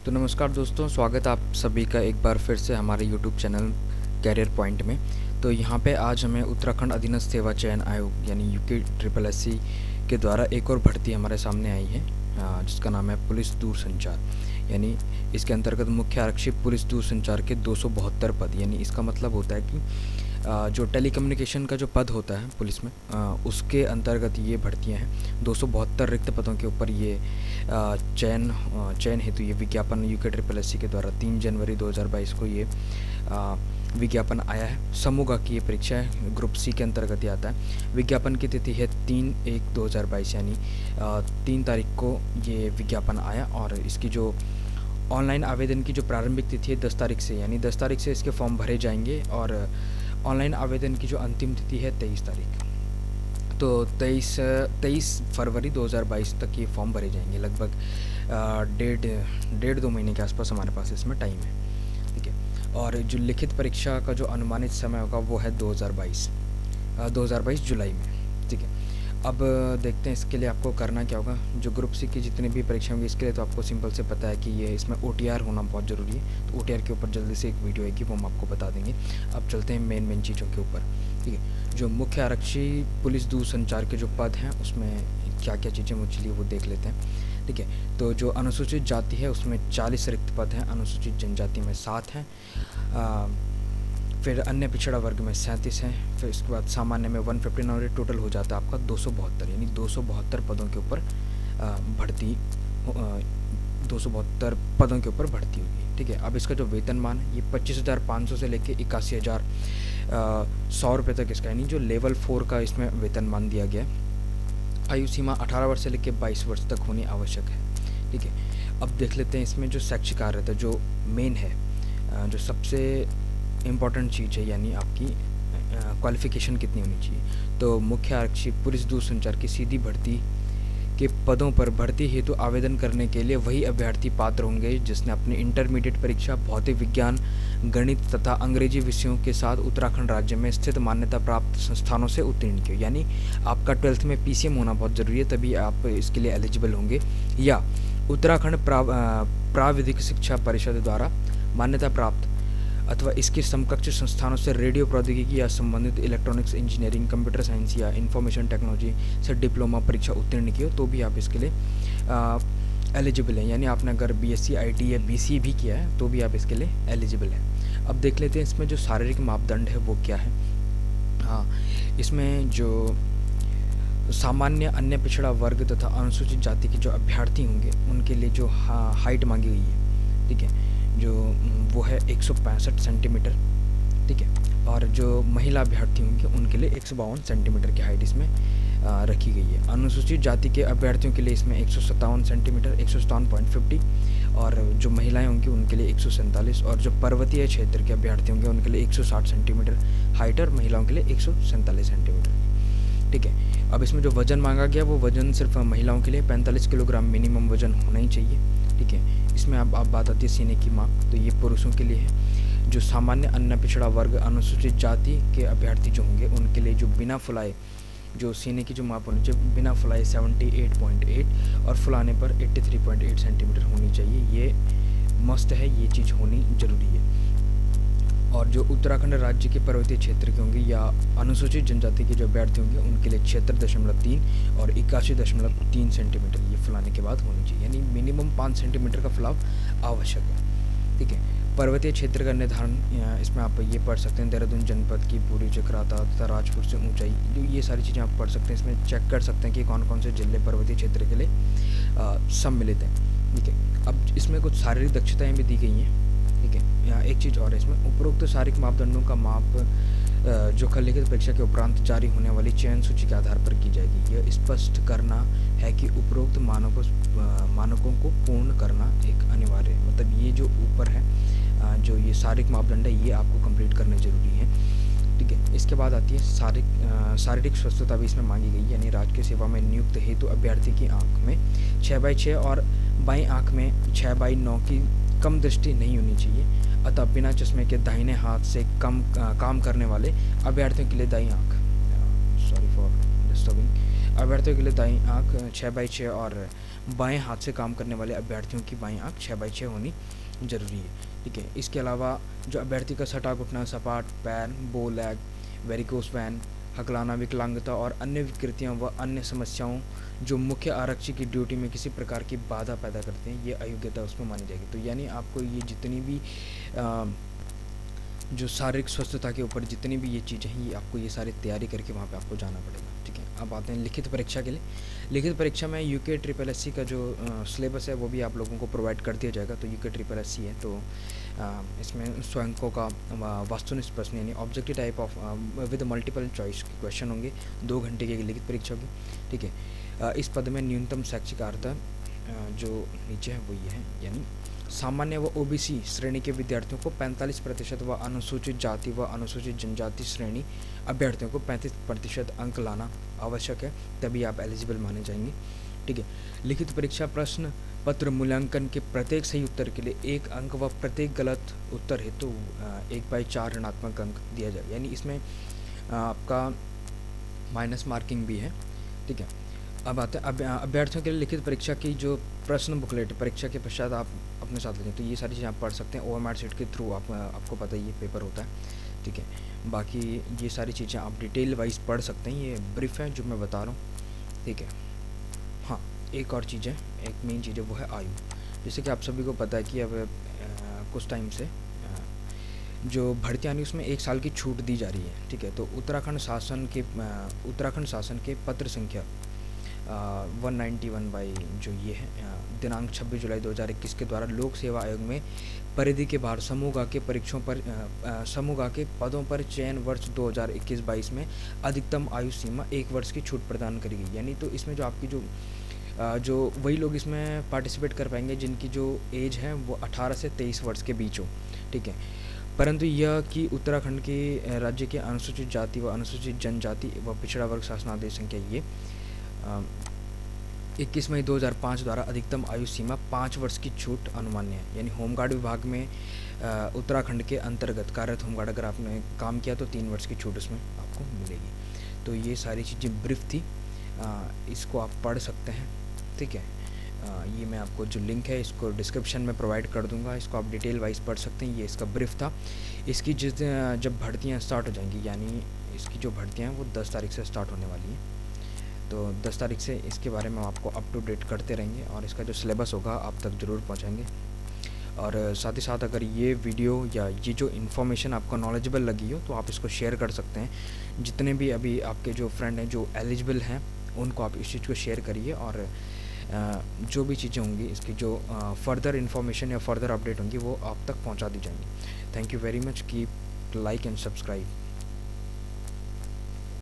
तो नमस्कार दोस्तों, स्वागत है आप सभी का एक बार फिर से हमारे यूट्यूब चैनल कैरियर पॉइंट में। तो यहाँ पे आज हमें उत्तराखंड अधीनस्थ सेवा चयन आयोग यानी यूके ट्रिपल एस सी के द्वारा एक और भर्ती हमारे सामने आई है, जिसका नाम है पुलिस दूरसंचार। यानी इसके अंतर्गत मुख्य आरक्षी पुलिस दूरसंचार के 272 पद। यानी इसका मतलब होता है कि जो टेलीकम्युनिकेशन का जो पद होता है पुलिस में, उसके अंतर्गत ये भर्तियां हैं। 272 रिक्त पदों के ऊपर ये चयन हेतु ये विज्ञापन यूके ट्रिपल एस सी के द्वारा 3 जनवरी 2022 को ये विज्ञापन आया है। समूह की ये परीक्षा है, ग्रुप सी के अंतर्गत ये आता है। विज्ञापन की तिथि है 3/1/2022 यानी 3 तारीख को ये विज्ञापन आया। और इसकी जो ऑनलाइन आवेदन की जो प्रारंभिक तिथि है 10 तारीख से, यानी 10 तारीख से इसके फॉर्म भरे जाएंगे। और ऑनलाइन आवेदन की जो अंतिम तिथि है 23 तारीख। तो 23 फरवरी 2022 तक ये फॉर्म भरे जाएंगे। लगभग डेढ़ 2 महीने के आसपास हमारे पास इसमें टाइम है, ठीक है। और जो लिखित परीक्षा का जो अनुमानित समय होगा वो है 2022 जुलाई में, ठीक है। अब देखते हैं इसके लिए आपको करना क्या होगा। जो ग्रुप सी की जितनी भी परीक्षा होंगी इसके लिए तो आपको सिंपल से पता है कि ये इसमें OTR होना बहुत ज़रूरी है। तो OTR के ऊपर जल्दी से एक वीडियो आएगी, वो हम आपको बता देंगे। अब चलते हैं मेन चीज़ों के ऊपर, ठीक है। जो मुख्य आरक्षी पुलिस दूरसंचार के जो पद हैं उसमें क्या क्या चीज़ें वो चलिए वो देख लेते हैं, ठीक है। तो जो अनुसूचित जाति है उसमें 40 रिक्त पद हैं, अनुसूचित जनजाति में 7 हैं, फिर अन्य पिछड़ा वर्ग में 37 हैं, फिर इसके बाद सामान्य में 159, टोटल हो जाता है आपका 272। यानी 272 पदों के ऊपर भर्ती 272 पदों के ऊपर भर्ती होगी, ठीक है। अब इसका जो वेतनमान है ये 25,500 से लेके 81,100 रुपये तक इसका, यानी जो लेवल 4 का इसमें वेतनमान दिया गया है। आयु सीमा 18 वर्ष से लेकर 22 वर्ष तक होनी आवश्यक है, ठीक है। अब देख लेते हैं इसमें जो शैक्षिक अर्हता है, जो मेन है, जो सबसे इम्पॉर्टेंट चीज़ है, यानी आपकी क्वालिफ़िकेशन कितनी होनी चाहिए। तो मुख्य आरक्षी पुलिस दूरसंचार की सीधी भर्ती के पदों पर भर्ती हेतु आवेदन करने के लिए वही अभ्यर्थी पात्र होंगे जिसने अपनी इंटरमीडिएट परीक्षा भौतिक विज्ञान, गणित तथा अंग्रेजी विषयों के साथ उत्तराखंड राज्य में स्थित मान्यता प्राप्त संस्थानों से उत्तीर्ण किया। यानी आपका 12th में PCM होना बहुत ज़रूरी है, तभी आप इसके लिए एलिजिबल होंगे। या उत्तराखंड प्राविधिक शिक्षा परिषद द्वारा मान्यता प्राप्त अथवा इसके समकक्ष संस्थानों से रेडियो प्रौद्योगिकी या संबंधित इलेक्ट्रॉनिक्स इंजीनियरिंग, कंप्यूटर साइंस या इंफॉर्मेशन टेक्नोलॉजी से डिप्लोमा परीक्षा उत्तीर्ण की हो तो भी आप इसके लिए एलिजिबल हैं। यानी आपने अगर BSc IT या BCA भी किया है तो भी आप इसके लिए एलिजिबल हैं। अब देख लेते हैं इसमें जो शारीरिक मापदंड है वो क्या है। हाँ, इसमें जो सामान्य, अन्य पिछड़ा वर्ग तथा अनुसूचित जाति के जो अभ्यर्थी होंगे उनके लिए जो हाइट मांगी गई है, ठीक है, जो वो है 165 सेंटीमीटर, ठीक है। और जो महिला अभ्यर्थी होंगे उनके लिए 152 सेंटीमीटर की हाइट इसमें रखी गई है। अनुसूचित जाति के अभ्यर्थियों के लिए इसमें 157 सेंटीमीटर 157.50, और जो महिलाएं होंगी उनके लिए 147, और जो पर्वतीय क्षेत्र के अभ्यर्थी होंगे उनके लिए 160 सेंटीमीटर हाइट, और महिलाओं के लिए 147 सेंटीमीटर, ठीक है। अब इसमें जो वज़न मांगा गया वो वज़न सिर्फ महिलाओं के लिए 45 किलोग्राम मिनिमम वज़न होना ही चाहिए, ठीक है। इसमें अब बात आती है सीने की माप, तो ये पुरुषों के लिए है। जो सामान्य, अन्य पिछड़ा वर्ग, अनुसूचित जाति के अभ्यर्थी जो होंगे उनके लिए जो बिना फुलाए जो सीने की जो माप होनी चाहिए, बिना फुलाए 78.8 और फुलाने पर 83.8 सेंटीमीटर होनी चाहिए। ये मस्त है, ये चीज़ होनी ज़रूरी है। और जो उत्तराखंड राज्य के पर्वतीय क्षेत्र के होंगे या अनुसूचित जनजाति के जो अभ्यर्थी होंगे उनके लिए 76.3 और 81.3 सेंटीमीटर ये फुलाने के बाद होनी चाहिए। यानी मिनिमम 5 सेंटीमीटर का फुलाव आवश्यक है, ठीक है। पर्वतीय क्षेत्र का निर्धारण इसमें आप ये पढ़ सकते हैं, देहरादून जनपद की पूरी चक्राता तथा राजपुर से ऊंचाई, जो ये सारी चीज़ें आप पढ़ सकते हैं। इसमें चेक कर सकते हैं कि कौन कौन से जिले पर्वतीय क्षेत्र के लिए सम्मिलित हैं, ठीक है। अब इसमें कुछ शारीरिक दक्षताएँ भी दी गई हैं, ठीक है। यहाँ एक चीज़ और है, इसमें उपरोक्त शारीरिक मापदंडों का माप जो लिखित परीक्षा के उपरांत जारी होने वाली चयन सूची के आधार पर की जाएगी। यह स्पष्ट करना है कि उपरोक्त मानकों को पूर्ण करना एक अनिवार्य है। मतलब ये जो ऊपर है, जो ये शारीरिक मापदंड है ये आपको कंप्लीट करने जरूरी है, ठीक है। इसके बाद आती है शारीरिक स्वस्थता भी इसमें मांगी गई, यानी राजकीय सेवा में नियुक्त हेतु अभ्यर्थी की आँख में 6/6 और बाईं आँख में 6/9 की कम दृष्टि नहीं होनी चाहिए। अतः बिना चश्मे के दाहिने हाथ से काम करने वाले अभ्यर्थियों के लिए दाईं आँख, सॉरी फॉर डिस्टर्बिंग, अभ्यर्थियों के लिए दाईं आँख 6/6 और बाएं हाथ से काम करने वाले अभ्यर्थियों की बाईं आँख 6/6 होनी ज़रूरी है। ठीक है, इसके अलावा जो अभ्यर्थी का सटा घुटना, सपाट पैर, बो लैग, वेरिकोस वैन, हकलाना, विकलांगता और अन्य विकृतियाँ व अन्य समस्याओं जो मुख्य आरक्षी की ड्यूटी में किसी प्रकार की बाधा पैदा करते हैं, ये अयोग्यता उसमें मानी जाएगी। तो यानी आपको ये जितनी भी जो शारीरिक स्वस्थता के ऊपर जितनी भी ये चीज़ें हैं, ये आपको ये सारी तैयारी करके वहाँ पे आपको जाना पड़ेगा। ठीक है, अब आते हैं लिखित परीक्षा के लिए। लिखित परीक्षा में यूके ट्रिपल एस सी का जो सिलेबस है वो भी आप लोगों को प्रोवाइड कर दिया जाएगा। तो यूके ट्रिपल एस सी है, तो इसमें स्वयंकों का वस्तुनिष्ठ प्रश्न यानी objective type of with multiple choice के क्वेश्चन होंगे। 2 घंटे की लिखित परीक्षा होगी। ठीक है, इस पद में न्यूनतम शैक्षिक अर्हता जो नीचे है वो ये है, यानी सामान्य व ओबीसी श्रेणी के विद्यार्थियों को 45% व अनुसूचित जाति व अनुसूचित जनजाति श्रेणी अभ्यर्थियों को 35% अंक लाना आवश्यक है, तभी आप एलिजिबल माने जाएंगे। ठीक है, लिखित परीक्षा प्रश्न पत्र मूल्यांकन के प्रत्येक सही उत्तर के लिए 1 अंक व प्रत्येक गलत उत्तर हेतु 1/4 ऋणात्मक अंक दिया जाए, यानी इसमें आपका माइनस मार्किंग भी है। ठीक है, अब आते हैं अभ्यर्थियों के लिए लिखित परीक्षा की जो प्रश्न बुकलेट परीक्षा के पश्चात आप अपने साथ लें, तो ये सारी चीज़ें आप पढ़ सकते हैं। OMR शीट के थ्रू आपको पता है ये पेपर होता है। ठीक है, बाकी ये सारी चीज़ें आप डिटेल वाइज पढ़ सकते हैं, ये ब्रीफ है जो मैं बता रहा हूँ। ठीक है, हाँ एक और चीज़ है, एक मेन चीज़ है वो है आयु। जैसे कि आप सभी को पता है कि अब कुछ टाइम से जो भर्ती आनी उसमें 1 साल की छूट दी जा रही है। ठीक है, तो उत्तराखंड शासन के पत्र संख्या 191 बाई जो ये है दिनांक 26 जुलाई 2021 के द्वारा लोक सेवा आयोग में परिधि के बाहर समूह के परीक्षाओं पर समूह के पदों पर चयन वर्ष 2021-22 में अधिकतम आयु सीमा 1 वर्ष की छूट प्रदान करी गई। यानी तो इसमें जो आपकी जो वही लोग इसमें पार्टिसिपेट कर पाएंगे जिनकी जो एज है वो 18 से 23 वर्ष के बीच हो। ठीक है, परंतु यह कि उत्तराखंड के राज्य के अनुसूचित जाति व अनुसूचित जनजाति व पिछड़ा वर्ग शासनादेश संख्या ये 21 मई 2005 द्वारा अधिकतम आयु सीमा 5 वर्ष की छूट अनुमान्य है। यानी होमगार्ड विभाग में उत्तराखंड के अंतर्गत कार्यरत होमगार्ड अगर आपने काम किया तो 3 वर्ष की छूट उसमें आपको मिलेगी। तो ये सारी चीज़ें ब्रीफ थी, इसको आप पढ़ सकते हैं। ठीक है, ये मैं आपको जो लिंक है इसको डिस्क्रिप्शन में प्रोवाइड कर दूंगा, इसको आप डिटेल वाइज पढ़ सकते हैं। ये इसका ब्रीफ था। इसकी जब भर्तियाँ स्टार्ट हो जाएंगी, यानी इसकी जो भर्तियाँ हैं वो 10 तारीख से स्टार्ट होने वाली हैं, तो 10 तारीख से इसके बारे में आपको अप टू डेट करते रहेंगे और इसका जो सिलेबस होगा आप तक ज़रूर पहुंचाएंगे। और साथ ही साथ अगर ये वीडियो या ये जो इन्फॉर्मेशन आपको नॉलेजेबल लगी हो तो आप इसको शेयर कर सकते हैं। जितने भी अभी आपके जो फ्रेंड हैं जो एलिजिबल हैं उनको आप इस चीज़ को शेयर करिए, और जो भी चीज़ें होंगी इसकी जो फर्दर इन्फॉर्मेशन या फर्दर अपडेट होंगी वो आप तक पहुँचा दी जाएंगी। Thank you very much, keep like and subscribe.